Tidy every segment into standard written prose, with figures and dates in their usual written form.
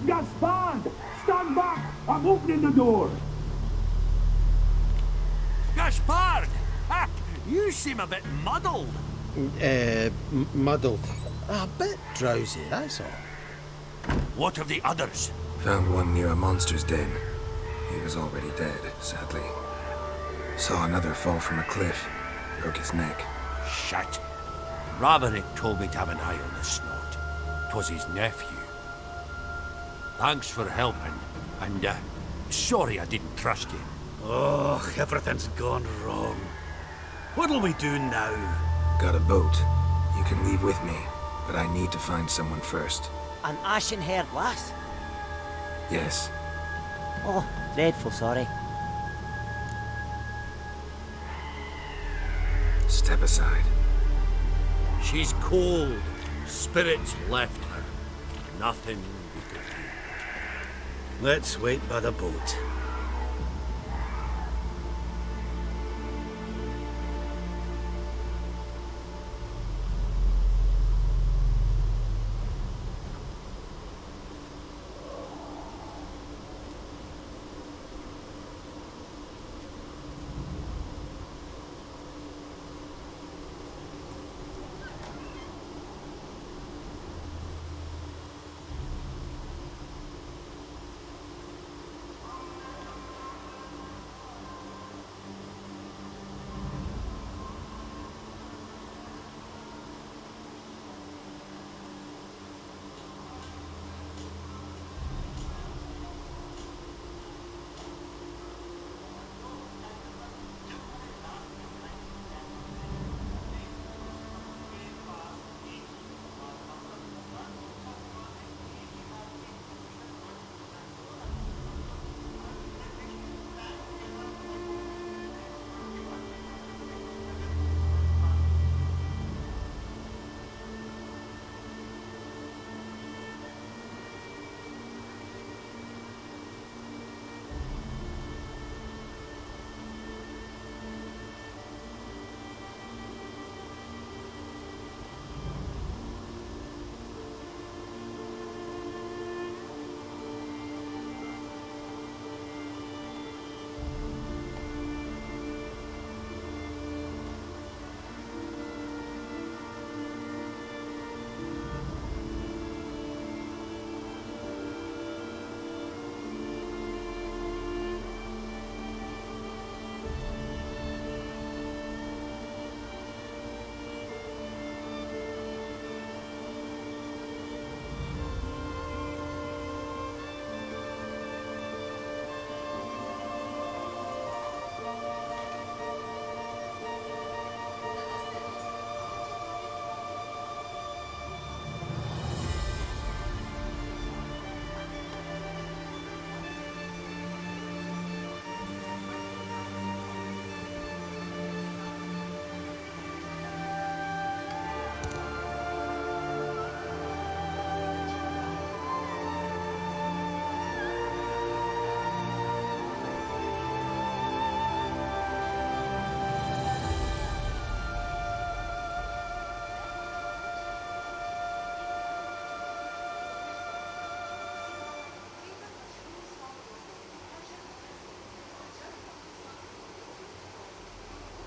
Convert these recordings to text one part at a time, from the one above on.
Gaspard! Stand back! I'm opening the door! Gaspard! Ha! You seem a bit muddled. Muddled. A bit drowsy, that's all. What of the others? Found one near a monster's den. He was already dead, sadly. Saw another fall from a cliff. Broke his neck. Shit. Ravenik told me to have an eye on the snot. 'Twas his nephew. Thanks for helping, and sorry I didn't trust you. Oh, everything's gone wrong. What'll we do now? Got a boat. You can leave with me, but I need to find someone first. An ashen-haired lass? Yes. Oh, dreadful sorry. Step aside. She's cold. Spirits left her. Nothing we could do. Let's wait by the boat.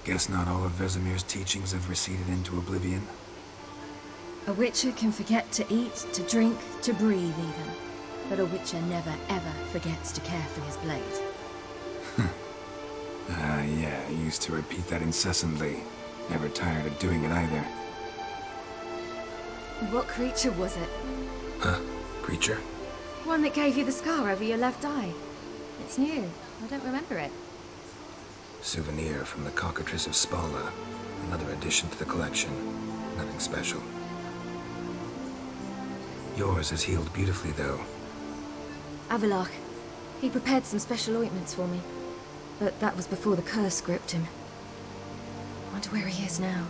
Guess not all of Vesemir's teachings have receded into oblivion. A witcher can forget to eat, to drink, to breathe even. But a witcher never ever forgets to care for his blade. Yeah, I used to repeat that incessantly. Never tired of doing it either. What creature was it? Huh? Creature? One that gave you the scar over your left eye. It's new. I don't remember it. Souvenir from the Cockatrice of Spala. Another addition to the collection. Nothing special. Yours is healed beautifully, though. Avalach. He prepared some special ointments for me. But that was before the curse gripped him. Wonder where he is now.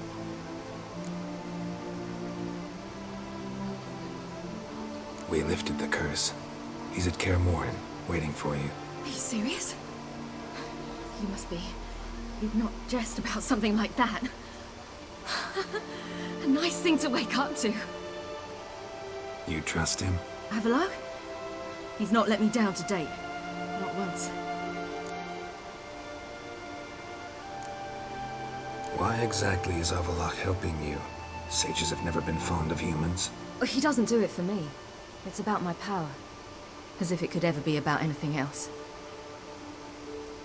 We lifted the curse. He's at Kaer Morhan, waiting for you. Are you serious? You must be. You'd not jest about something like that. A nice thing to wake up to. You trust him? Avalach? He's not let me down to date. Not once. Why exactly is Avallac'h helping you? Sages have never been fond of humans. He doesn't do it for me. It's about my power. As if it could ever be about anything else.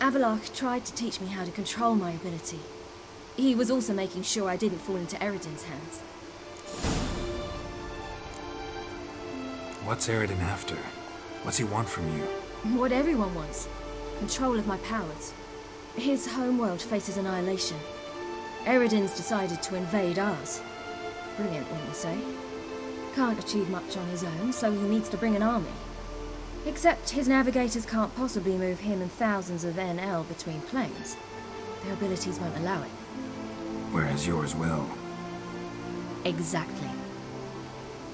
Avallac'h tried to teach me how to control my ability. He was also making sure I didn't fall into Eredin's hands. What's Eredin after? What's he want from you? What everyone wants. Control of my powers. His homeworld faces annihilation. Eredin's decided to invade ours. Brilliant, wouldn't you say? Can't achieve much on his own, so he needs to bring an army. Except his navigators can't possibly move him and thousands of NL between planes. Their abilities won't allow it. Whereas yours will. Exactly.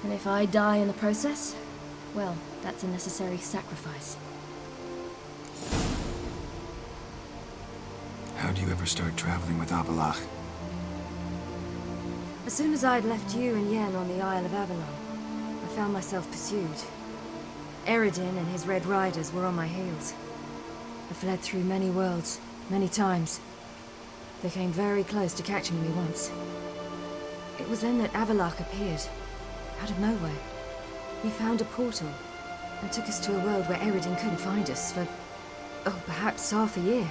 And if I die in the process, well, that's a necessary sacrifice. How do you ever start traveling with Avallac'h? As soon as I'd left you and Yen on the Isle of Avalon, I found myself pursued. Eredin and his Red Riders were on my heels. I fled through many worlds, many times. They came very close to catching me once. It was then that Avallac'h appeared, out of nowhere. He found a portal, and took us to a world where Eredin couldn't find us for, oh, perhaps half a year.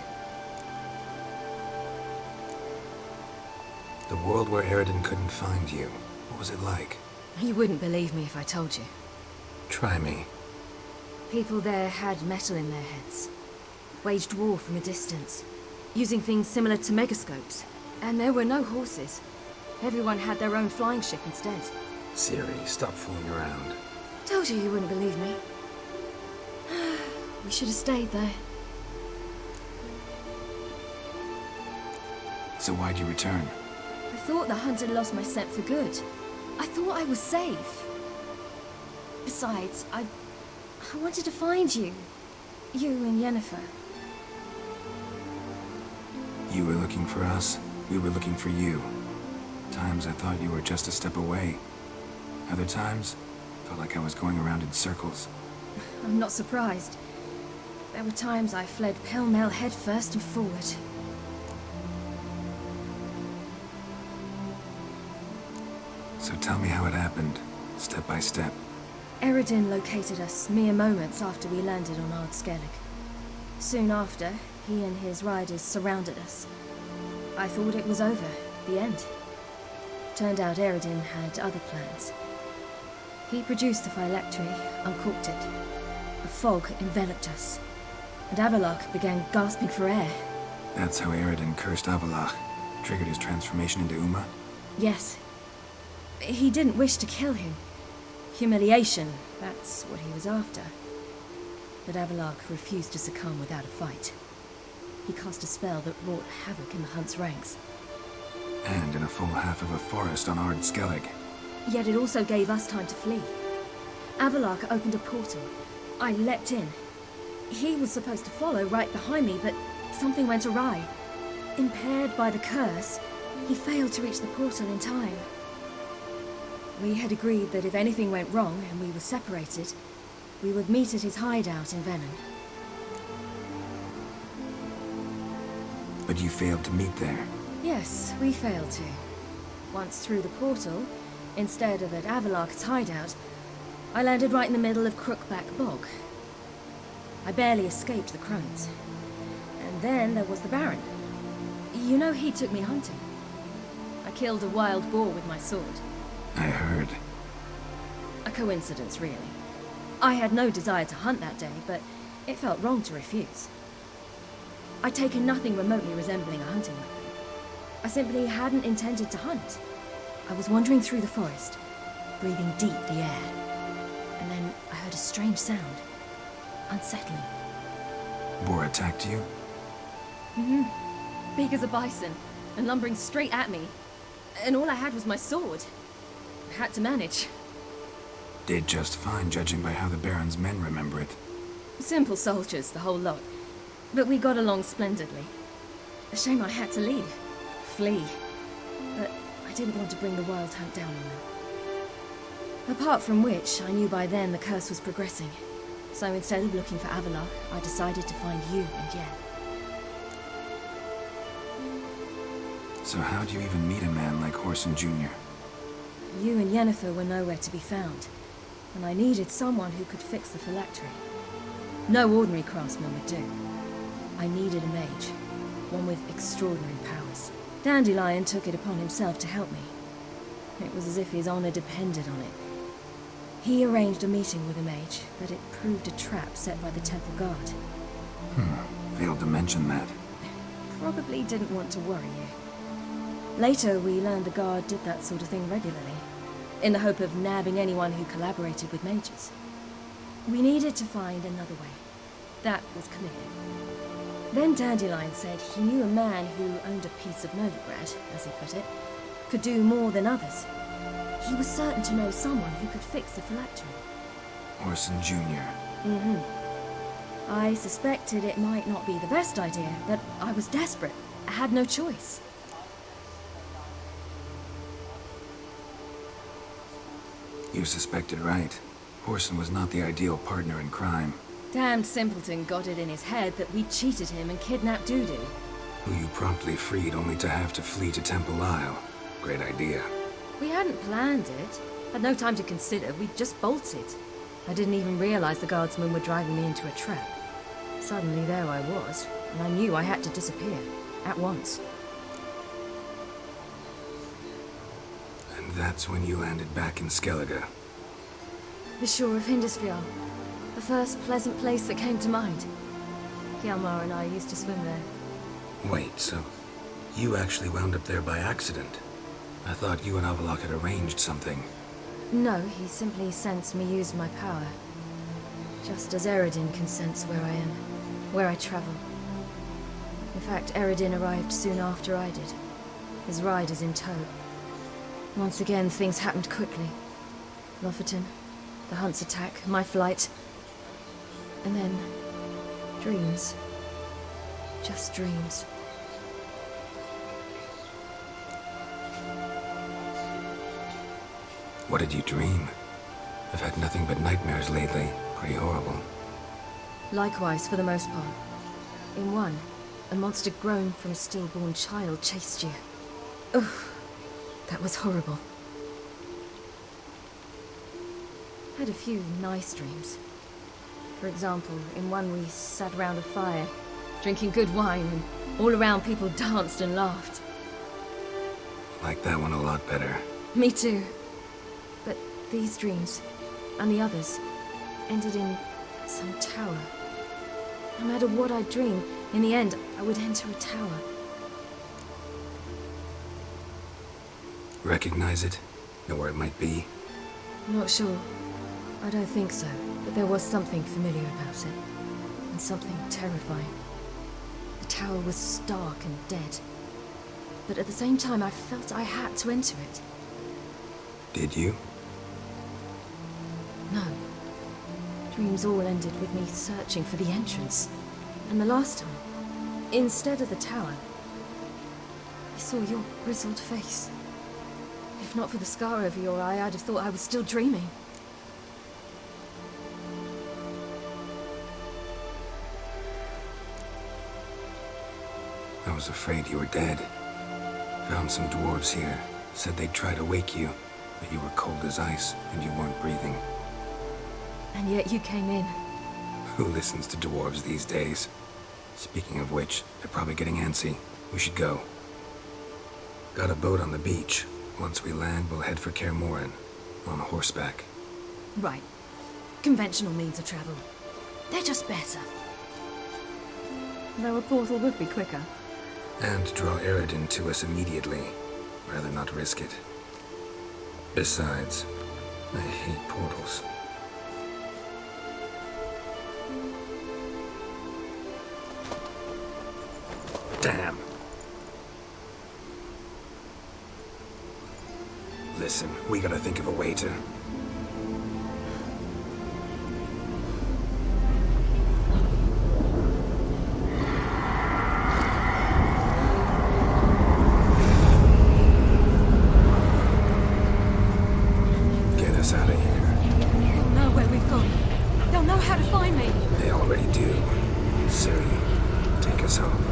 The world where Eredin couldn't find you. What was it like? You wouldn't believe me if I told you. Try me. People there had metal in their heads, waged war from a distance, using things similar to megascopes. And there were no horses. Everyone had their own flying ship instead. Ciri, stop fooling around. Told you wouldn't believe me. We should have stayed there. So why'd you return? I thought the hunt had lost my scent for good. I thought I was safe. Besides, I wanted to find you. You and Yennefer. You were looking for us. We were looking for you. Times I thought you were just a step away. Other times, felt like I was going around in circles. I'm not surprised. There were times I fled pell-mell headfirst and forward. So tell me how it happened, step by step. Eredin located us mere moments after we landed on Ard Skellig. Soon after, he and his riders surrounded us. I thought it was over, the end. Turned out Eredin had other plans. He produced the phylactery, uncorked it. A fog enveloped us, and Avallac'h began gasping for air. That's how Eredin cursed Avallac'h, triggered his transformation into Uma? Yes. He didn't wish to kill him. Humiliation, that's what he was after. But Avallac'h refused to succumb without a fight. He cast a spell that wrought havoc in the hunt's ranks. And in a full half of a forest on Ard Skellig. Yet it also gave us time to flee. Avallac'h opened a portal. I leapt in. He was supposed to follow right behind me, but something went awry. Impaired by the curse, he failed to reach the portal in time. We had agreed that if anything went wrong and we were separated, we would meet at his hideout in Venom. But you failed to meet there. Yes, we failed to. Once through the portal, instead of at Avallac'h's hideout, I landed right in the middle of Crookback Bog. I barely escaped the crones. And then there was the Baron. You know, he took me hunting. I killed a wild boar with my sword. I heard. A coincidence, really. I had no desire to hunt that day, but it felt wrong to refuse. I'd taken nothing remotely resembling a hunting weapon. I simply hadn't intended to hunt. I was wandering through the forest, breathing deep the air. And then I heard a strange sound. Unsettling. Boar attacked you? Big as a bison, and lumbering straight at me. And all I had was my sword. I had to manage. Did just fine, judging by how the Baron's men remember it. Simple soldiers, the whole lot. But we got along splendidly. A shame I had to leave. Flee. But I didn't want to bring the wild hunt down on them. Apart from which, I knew by then the curse was progressing. So instead of looking for Avallac'h, I decided to find you and Yen. So how'd you even meet a man like Whoreson Jr.? You and Yennefer were nowhere to be found, and I needed someone who could fix the phylactery. No ordinary craftsman would do. I needed a mage, one with extraordinary powers. Dandelion took it upon himself to help me. It was as if his honor depended on it. He arranged a meeting with a mage, but it proved a trap set by the temple guard. Failed to mention that. Probably didn't want to worry you. Later, we learned the guard did that sort of thing regularly, in the hope of nabbing anyone who collaborated with mages. We needed to find another way. That was clear. Then Dandelion said he knew a man who owned a piece of Novigrad, as he put it, could do more than others. He was certain to know someone who could fix the phylactery. Whoreson Jr. I suspected it might not be the best idea, but I was desperate. I had no choice. You suspected right. Whoreson was not the ideal partner in crime. Damned simpleton got it in his head that we cheated him and kidnapped Dudu. Who you promptly freed only to have to flee to Temple Isle. Great idea. We hadn't planned it. Had no time to consider, we just bolted. I didn't even realize the guardsmen were driving me into a trap. Suddenly there I was, and I knew I had to disappear. At once. And that's when you landed back in Skellige. The shore of Hindisfjall. The first pleasant place that came to mind. Hjalmar and I used to swim there. Wait, so you actually wound up there by accident? I thought you and Avallac'h had arranged something. No, he simply sensed me use my power. Just as Eredin can sense where I am, where I travel. In fact, Eredin arrived soon after I did. His riders in tow. Once again, things happened quickly. Lofoten, the Hunt's attack, my flight. And then, dreams. Just dreams. What did you dream? I've had nothing but nightmares lately. Pretty horrible. Likewise, for the most part. In one, a monster grown from a stillborn child chased you. Ugh, that was horrible. Had a few nice dreams. For example, in one we sat around a fire, drinking good wine, and all around people danced and laughed. Like that one a lot better. Me too. But these dreams, and the others, ended in some tower. No matter what I dream, in the end, I would enter a tower. Recognize it? Know where it might be? Not sure. I don't think so, but there was something familiar about it. And something terrifying. The tower was stark and dead. But at the same time, I felt I had to enter it. Did you? No. Dreams all ended with me searching for the entrance. And the last time, instead of the tower, I saw your grizzled face. If not for the scar over your eye, I'd have thought I was still dreaming. I was afraid you were dead. Found some dwarves here. Said they'd try to wake you, but you were cold as ice and you weren't breathing. And yet you came in. Who listens to dwarves these days? Speaking of which, they're probably getting antsy. We should go. Got a boat on the beach. Once we land, we'll head for Kaer Morhan. On horseback. Right. Conventional means of travel. They're just better. Though a portal would be quicker. And draw Eredin to us immediately. Rather not risk it. Besides, I hate portals. Damn. Listen, we gotta think of a way to... They'll know where we've gone. They'll know how to find already do. Ciri, take us home.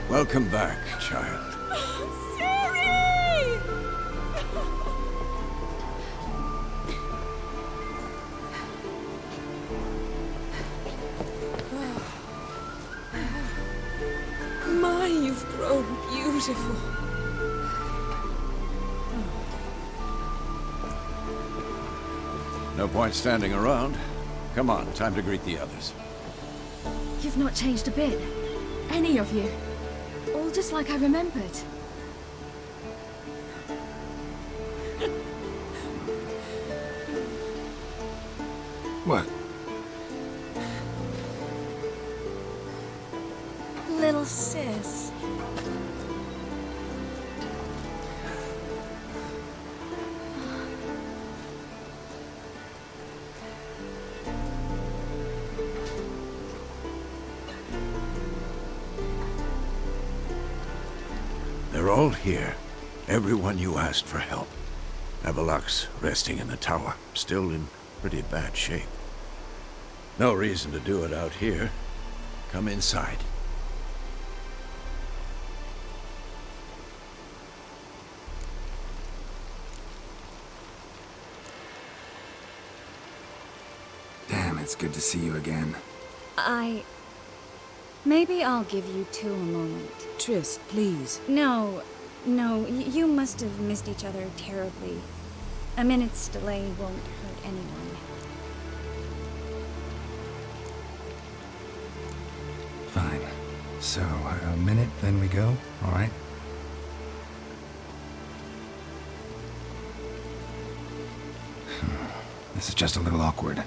Welcome back, child. Ciri! My, you've grown beautiful. No point standing around. Come on, time to greet the others. You've not changed a bit. Any of you. All just like I remembered. What? Little sis. They're all here. Everyone you asked for help. Avalok's resting in the tower, still in pretty bad shape. No reason to do it out here. Come inside. Damn, it's good to see you again. Maybe I'll give you two a moment. Triss, please. No, you must have missed each other terribly. A minute's delay won't hurt anyone. Fine. So, a minute, then we go, alright? This is just a little awkward.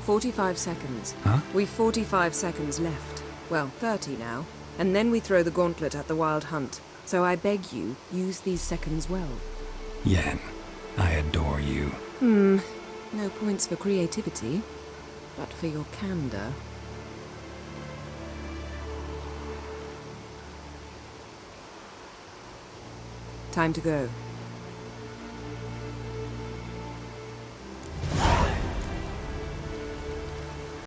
45 seconds. Huh? We've 45 seconds left. Well, 30 now. And then we throw the gauntlet at the Wild Hunt. So I beg you, use these seconds well. Yen, I adore you. No points for creativity, but for your candor. Time to go.